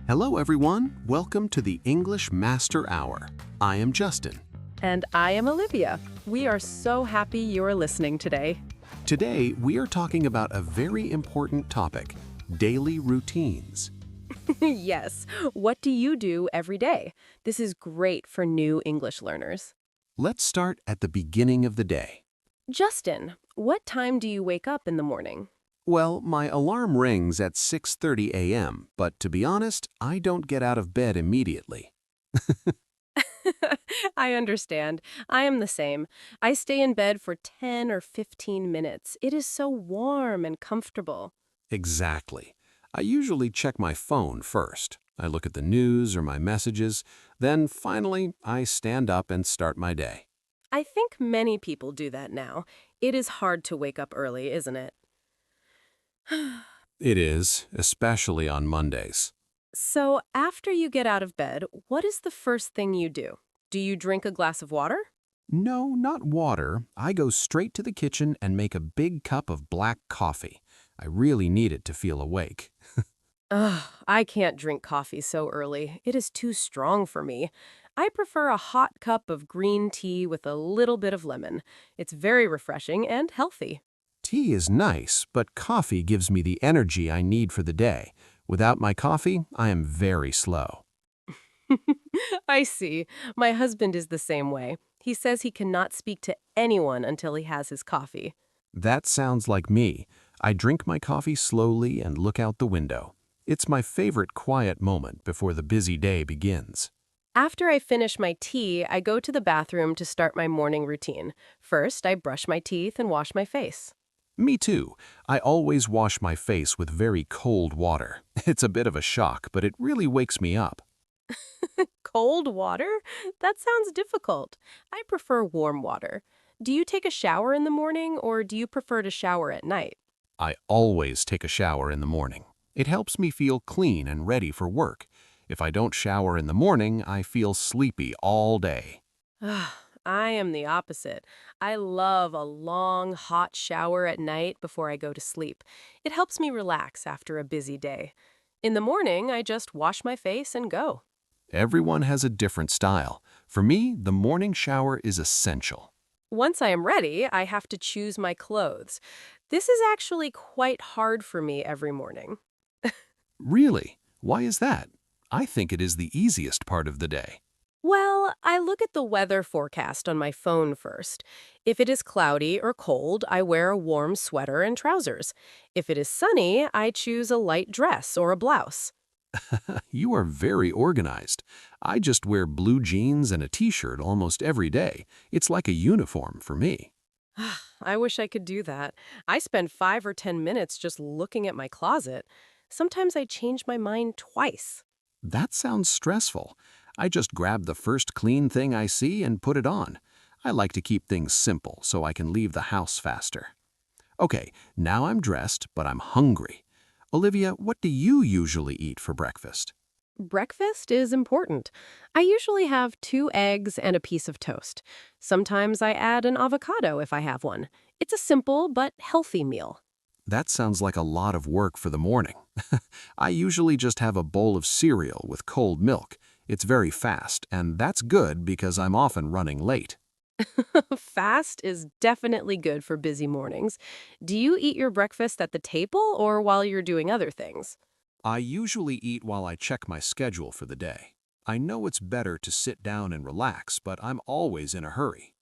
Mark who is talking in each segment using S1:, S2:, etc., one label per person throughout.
S1: Hello, everyone. Welcome to the English Master Hour. I am Justin.
S2: And I am Olivia. We are so happy you are listening today.
S1: Today, we are talking about a very important topic, daily routines.
S2: Yes, what do you do every day? This is great for new English learners.
S1: Let's start at the beginning of the day.
S2: Justin, what time do you wake up in the morning?
S1: Well, my alarm rings at 6:30 a.m., but to be honest, I don't get out of bed immediately.
S2: I understand. I am the same. I stay in bed for 10 or 15 minutes. It is so warm and comfortable.
S1: Exactly. I usually check my phone first. I look at the news or my messages. Then, finally, I stand up and start my day.
S2: I think many people do that now. It is hard to wake up early, isn't it?
S1: It is, especially on Mondays.
S2: So, after you get out of bed, what is the first thing you do? Do you drink a glass of water?
S1: No, not water. I go straight to the kitchen and make a big cup of black coffee. I really need it to feel awake.
S2: Ugh, I can't drink coffee so early. It is too strong for me. I prefer a hot cup of green tea with a little bit of lemon. It's very refreshing and healthy.
S1: Tea is nice, but coffee gives me the energy I need for the day. Without my coffee, I am very slow.
S2: I see. My husband is the same way. He says he cannot speak to anyone until he has his coffee.
S1: That sounds like me. I drink my coffee slowly and look out the window. It's my favorite quiet moment before the busy day begins.
S2: After I finish my tea, I go to the bathroom to start my morning routine. First, I brush my teeth and wash my face.
S1: Me too. I always wash my face with very cold water. It's a bit of a shock, but it really wakes me up.
S2: Cold water? That sounds difficult. I prefer warm water. Do you take a shower in the morning or do you prefer to shower at night?
S1: I always take a shower in the morning. It helps me feel clean and ready for work. If I don't shower in the morning, I feel sleepy all day.
S2: I am the opposite. I love a long, hot shower at night before I go to sleep. It helps me relax after a busy day. In the morning, I just wash my face and go.
S1: Everyone has a different style. For me, the morning shower is essential.
S2: Once I am ready, I have to choose my clothes. This is actually quite hard for me every morning.
S1: Really? Why is that? I think it is the easiest part of the day.
S2: Well, I look at the weather forecast on my phone first. If it is cloudy or cold, I wear a warm sweater and trousers. If it is sunny, I choose a light dress or a blouse.
S1: You are very organized. I just wear blue jeans and a t-shirt almost every day. It's like a uniform for me.
S2: I wish I could do that. I spend 5 or 10 minutes just looking at my closet. Sometimes I change my mind twice.
S1: That sounds stressful. I just grab the first clean thing I see and put it on. I like to keep things simple so I can leave the house faster. Okay, now I'm dressed, but I'm hungry. Olivia, what do you usually eat for breakfast?
S2: Breakfast is important. I usually have 2 eggs and a piece of toast. Sometimes I add an avocado if I have one. It's a simple but healthy meal.
S1: That sounds like a lot of work for the morning. I usually just have a bowl of cereal with cold milk. It's very fast, and that's good because I'm often running late.
S2: Fast is definitely good for busy mornings. Do you eat your breakfast at the table or while you're doing other things?
S1: I usually eat while I check my schedule for the day. I know it's better to sit down and relax, but I'm always in a hurry.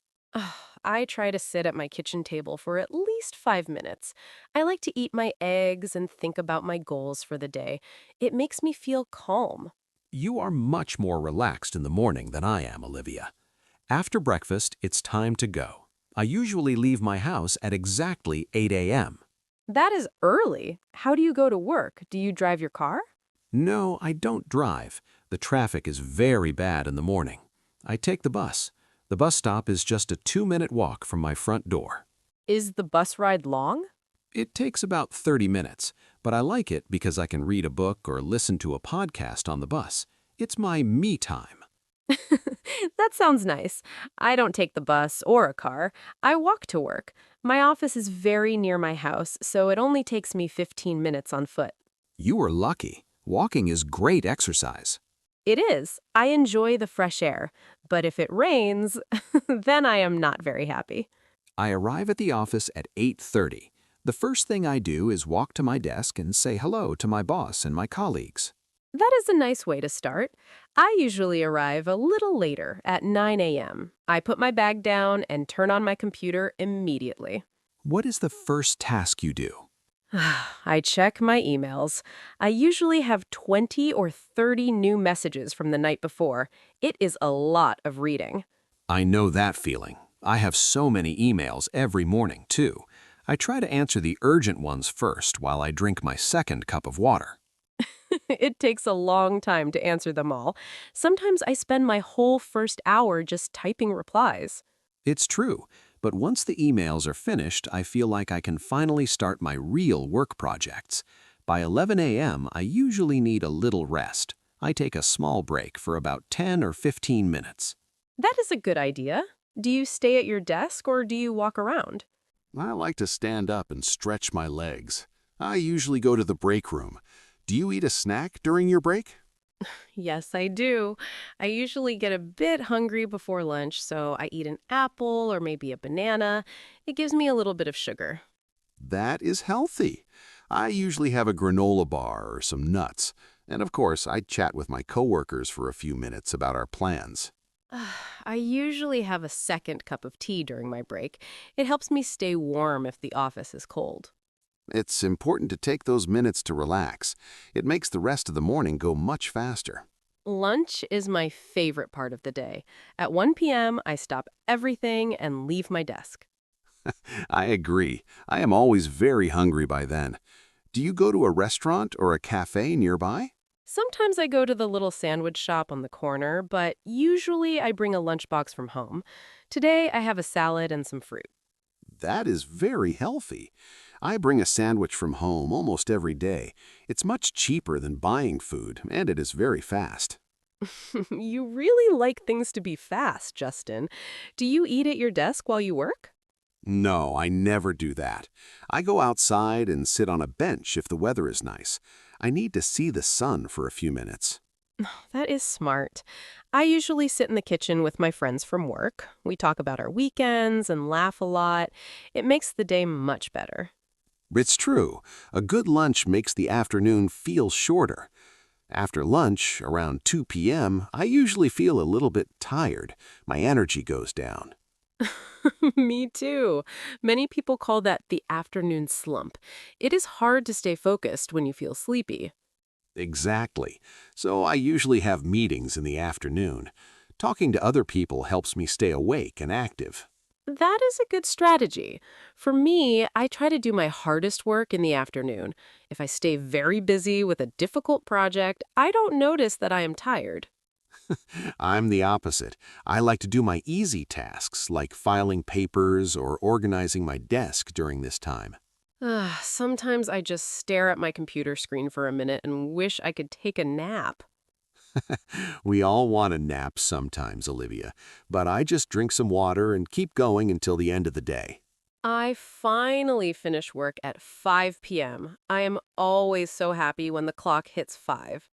S2: I try to sit at my kitchen table for at least 5 minutes. I like to eat my eggs and think about my goals for the day. It makes me feel calm.
S1: You are much more relaxed in the morning than I am, Olivia. After breakfast, it's time to go. I usually leave my house at exactly 8 a.m.
S2: That is early. How do you go to work? Do you drive your car?
S1: No, I don't drive. The traffic is very bad in the morning. I take the bus. The bus stop is just a 2-minute walk from my front door.
S2: Is the bus ride long?
S1: It takes about 30 minutes, but I like it because I can read a book or listen to a podcast on the bus. It's my me time.
S2: That sounds nice. I don't take the bus or a car. I walk to work. My office is very near my house, so it only takes me 15 minutes on foot.
S1: You are lucky. Walking is great exercise.
S2: It is. I enjoy the fresh air, but if it rains, then I am not very happy.
S1: I arrive at the office at 8:30. The first thing I do is walk to my desk and say hello to my boss and my colleagues.
S2: That is a nice way to start. I usually arrive a little later at 9 a.m. I put my bag down and turn on my computer immediately.
S1: What is the first task you do?
S2: I check my emails. I usually have 20 or 30 new messages from the night before. It is a lot of reading.
S1: I know that feeling. I have so many emails every morning, too. I try to answer the urgent ones first while I drink my second cup of water.
S2: It takes a long time to answer them all. Sometimes I spend my whole first hour just typing replies.
S1: It's true, but once the emails are finished, I feel like I can finally start my real work projects. By 11 a.m., I usually need a little rest. I take a small break for about 10 or 15 minutes.
S2: That is a good idea. Do you stay at your desk or do you walk around?
S3: I like to stand up and stretch my legs. I usually go to the break room. Do you eat a snack during your break?
S2: Yes, I do. I usually get a bit hungry before lunch, so I eat an apple or maybe a banana. It gives me a little bit of sugar.
S3: That is healthy. I usually have a granola bar or some nuts. And of course, I chat with my coworkers for a few minutes about our plans.
S2: I usually have a second cup of tea during my break. It helps me stay warm if the office is cold.
S3: It's important to take those minutes to relax. It makes the rest of the morning go much faster.
S2: Lunch is my favorite part of the day. At 1 p.m., I stop everything and leave my desk.
S3: I agree. I am always very hungry by then. Do you go to a restaurant or a cafe nearby?
S2: Sometimes I go to the little sandwich shop on the corner, but usually I bring a lunchbox from home. Today, I have a salad and some fruit.
S3: That is very healthy. I bring a sandwich from home almost every day. It's much cheaper than buying food, and it is very fast.
S2: You really like things to be fast, Justin. Do you eat at your desk while you work?
S3: No, I never do that. I go outside and sit on a bench if the weather is nice. I need to see the sun for a few minutes.
S2: That is smart. I usually sit in the kitchen with my friends from work. We talk about our weekends and laugh a lot. It makes the day much better.
S3: It's true. A good lunch makes the afternoon feel shorter. After lunch, around 2 p.m., I usually feel a little bit tired. My energy goes down.
S2: Me too. Many people call that the afternoon slump. It is hard to stay focused when you feel sleepy.
S3: Exactly. So I usually have meetings in the afternoon. Talking to other people helps me stay awake and active.
S2: That is a good strategy. For me, I try to do my hardest work in the afternoon. If I stay very busy with a difficult project, I don't notice that I am tired.
S3: I'm the opposite. I like to do my easy tasks, like filing papers or organizing my desk during this time.
S2: Sometimes I just stare at my computer screen for a minute and wish I could take a nap.
S3: We all want a nap sometimes, Olivia, but I just drink some water and keep going until the end of the day.
S2: I finally finish work at 5 p.m. I am always so happy when the clock hits 5.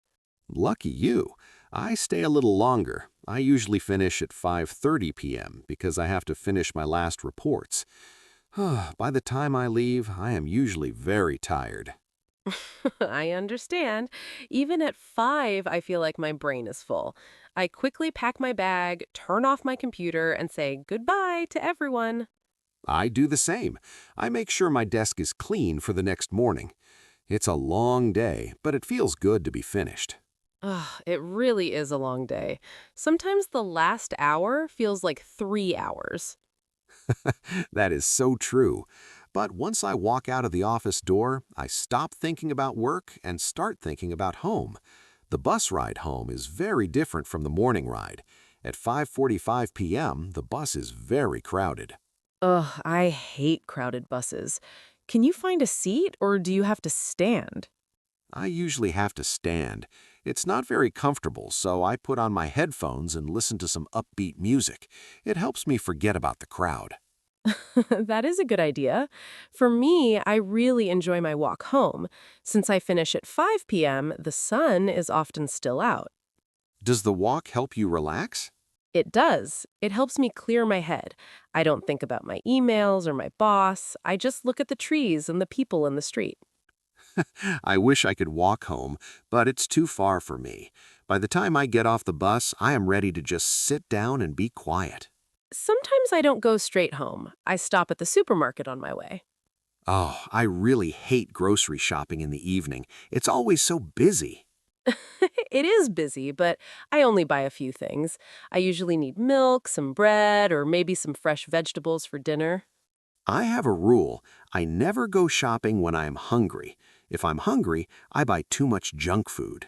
S3: Lucky you. I stay a little longer. I usually finish at 5:30 p.m. because I have to finish my last reports. By the time I leave, I am usually very tired.
S2: I understand. Even at 5, I feel like my brain is full. I quickly pack my bag, turn off my computer, and say goodbye to everyone.
S3: I do the same. I make sure my desk is clean for the next morning. It's a long day, but it feels good to be finished.
S2: Ugh, it really is a long day. Sometimes the last hour feels like 3 hours.
S3: That is so true. But once I walk out of the office door, I stop thinking about work and start thinking about home. The bus ride home is very different from the morning ride. At 5:45 p.m., the bus is very crowded.
S2: Ugh, I hate crowded buses. Can you find a seat or do you have to stand?
S3: I usually have to stand. It's not very comfortable, so I put on my headphones and listen to some upbeat music. It helps me forget about the crowd.
S2: That is a good idea. For me, I really enjoy my walk home. Since I finish at 5 p.m., the sun is often still out.
S3: Does the walk help you relax?
S2: It does. It helps me clear my head. I don't think about my emails or my boss. I just look at the trees and the people in the street.
S3: I wish I could walk home, but it's too far for me. By the time I get off the bus, I am ready to just sit down and be quiet.
S2: Sometimes I don't go straight home. I stop at the supermarket on my way.
S3: Oh, I really hate grocery shopping in the evening. It's always so busy.
S2: It is busy, but I only buy a few things. I usually need milk, some bread, or maybe some fresh vegetables for dinner.
S3: I have a rule. I never go shopping when I am hungry. If I'm hungry, I buy too much junk food.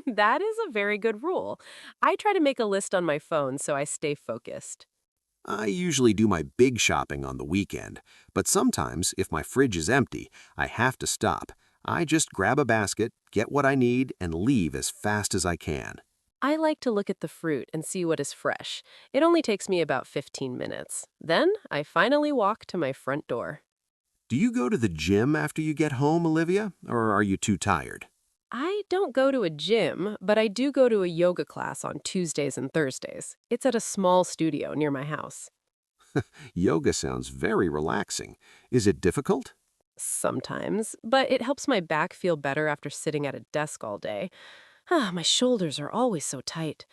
S2: That is a very good rule. I try to make a list on my phone so I stay focused.
S3: I usually do my big shopping on the weekend, but sometimes, if my fridge is empty, I have to stop. I just grab a basket, get what I need, and leave as fast as I can.
S2: I like to look at the fruit and see what is fresh. It only takes me about 15 minutes. Then I finally walk to my front door.
S3: Do you go to the gym after you get home, Olivia, or are you too tired?
S2: I don't go to a gym, but I do go to a yoga class on Tuesdays and Thursdays. It's at a small studio near my house.
S3: Yoga sounds very relaxing. Is it difficult?
S2: Sometimes, but it helps my back feel better after sitting at a desk all day. My shoulders are always so tight.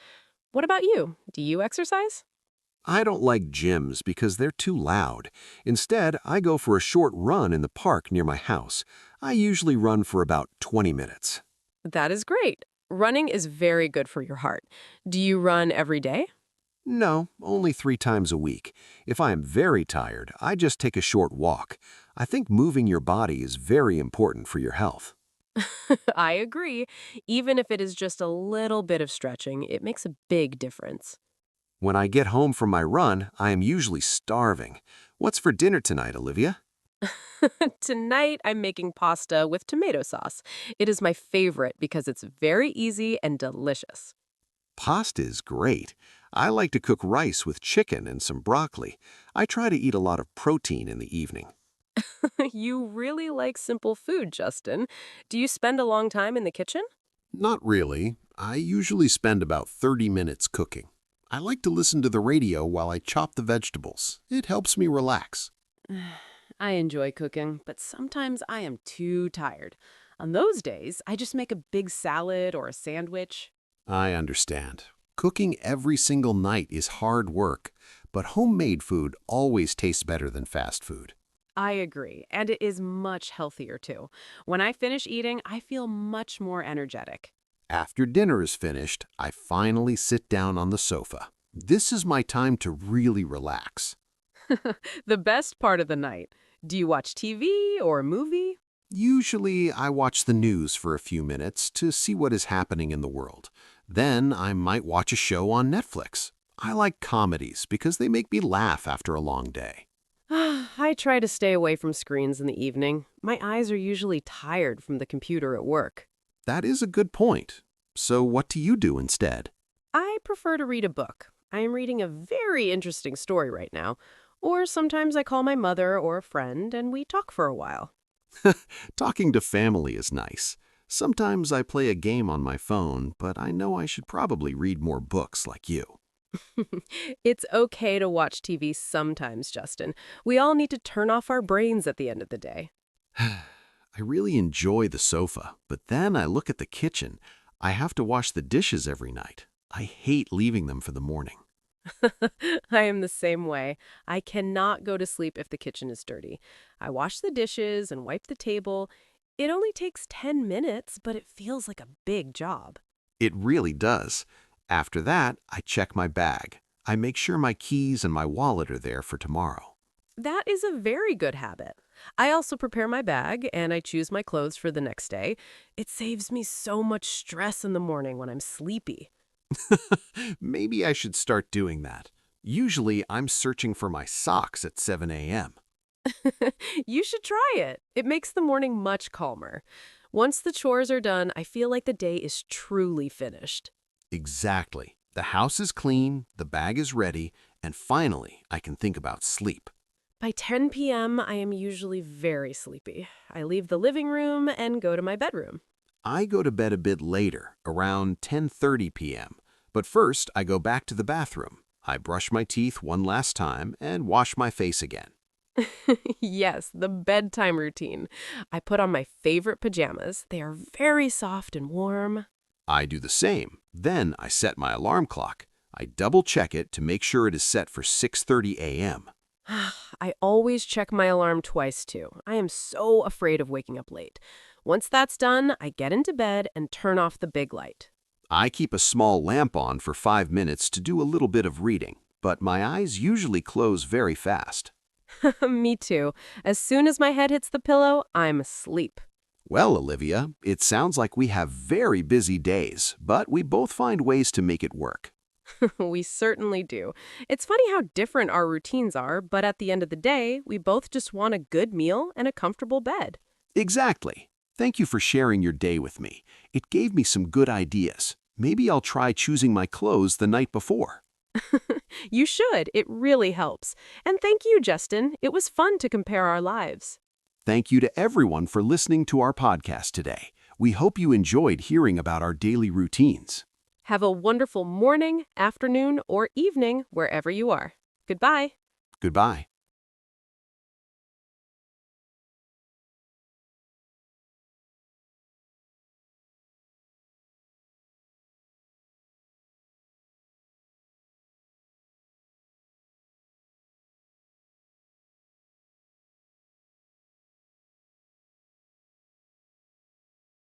S2: What about you? Do you exercise?
S3: I don't like gyms because they're too loud. Instead, I go for a short run in the park near my house. I usually run for about 20 minutes.
S2: That is great. Running is very good for your heart. Do you run every day?
S3: No, only 3 times a week. If I am very tired, I just take a short walk. I think moving your body is very important for your health.
S2: I agree. Even if it is just a little bit of stretching, it makes a big difference.
S3: When I get home from my run, I am usually starving. What's for dinner tonight, Olivia?
S2: Tonight, I'm making pasta with tomato sauce. It is my favorite because it's very easy and delicious.
S3: Pasta is great. I like to cook rice with chicken and some broccoli. I try to eat a lot of protein in the evening.
S2: You really like simple food, Justin. Do you spend a long time in the kitchen?
S1: Not really. I usually spend about 30 minutes cooking. I like to listen to the radio while I chop the vegetables. It helps me relax.
S2: I enjoy cooking, but sometimes I am too tired. On those days, I just make a big salad or a sandwich.
S1: I understand. Cooking every single night is hard work, but homemade food always tastes better than fast food.
S2: I agree, and it is much healthier too. When I finish eating, I feel much more energetic.
S1: After dinner is finished, I finally sit down on the sofa. This is my time to really relax.
S2: The best part of the night. Do you watch TV or a movie?
S1: Usually, I watch the news for a few minutes to see what is happening in the world. Then I might watch a show on Netflix. I like comedies because they make me laugh after a long day.
S2: I try to stay away from screens in the evening. My eyes are usually tired from the computer at work.
S1: That is a good point. So what do you do instead?
S2: I prefer to read a book. I am reading a very interesting story right now. Or sometimes I call my mother or a friend and we talk for a while.
S1: Talking to family is nice. Sometimes I play a game on my phone, but I know I should probably read more books like you.
S2: It's okay to watch TV sometimes, Justin. We all need to turn off our brains at the end of the day.
S1: I really enjoy the sofa, but then I look at the kitchen. I have to wash the dishes every night. I hate leaving them for the morning.
S2: I am the same way. I cannot go to sleep if the kitchen is dirty. I wash the dishes and wipe the table. It only takes 10 minutes, but it feels like a big job.
S1: It really does. After that, I check my bag. I make sure my keys and my wallet are there for tomorrow.
S2: That is a very good habit. I also prepare my bag and I choose my clothes for the next day. It saves me so much stress in the morning when I'm sleepy.
S1: Maybe I should start doing that. Usually, I'm searching for my socks at 7 a.m.
S2: You should try it. It makes the morning much calmer. Once the chores are done, I feel like the day is truly finished.
S1: Exactly. The house is clean, the bag is ready, and finally, I can think about sleep.
S2: By 10 p.m., I am usually very sleepy. I leave the living room and go to my bedroom.
S3: I go to bed a bit later, around 10:30 p.m. But first, I go back to the bathroom. I brush my teeth one last time and wash my face again.
S2: Yes, the bedtime routine. I put on my favorite pajamas. They are very soft and warm.
S3: I do the same. Then I set my alarm clock. I double check it to make sure it is set for 6:30 a.m.
S2: I always check my alarm twice too. I am so afraid of waking up late. Once that's done, I get into bed and turn off the big light.
S3: I keep a small lamp on for 5 minutes to do a little bit of reading, but my eyes usually close very fast.
S2: Me too. As soon as my head hits the pillow, I'm asleep.
S3: Well, Olivia, it sounds like we have very busy days, but we both find ways to make it work.
S2: We certainly do. It's funny how different our routines are, but at the end of the day, we both just want a good meal and a comfortable bed.
S3: Exactly. Thank you for sharing your day with me. It gave me some good ideas. Maybe I'll try choosing my clothes the night before.
S2: You should. It really helps. And thank you, Justin. It was fun to compare our lives.
S3: Thank you to everyone for listening to our podcast today. We hope you enjoyed hearing about our daily routines.
S2: Have a wonderful morning, afternoon, or evening wherever you are. Goodbye.
S3: Goodbye.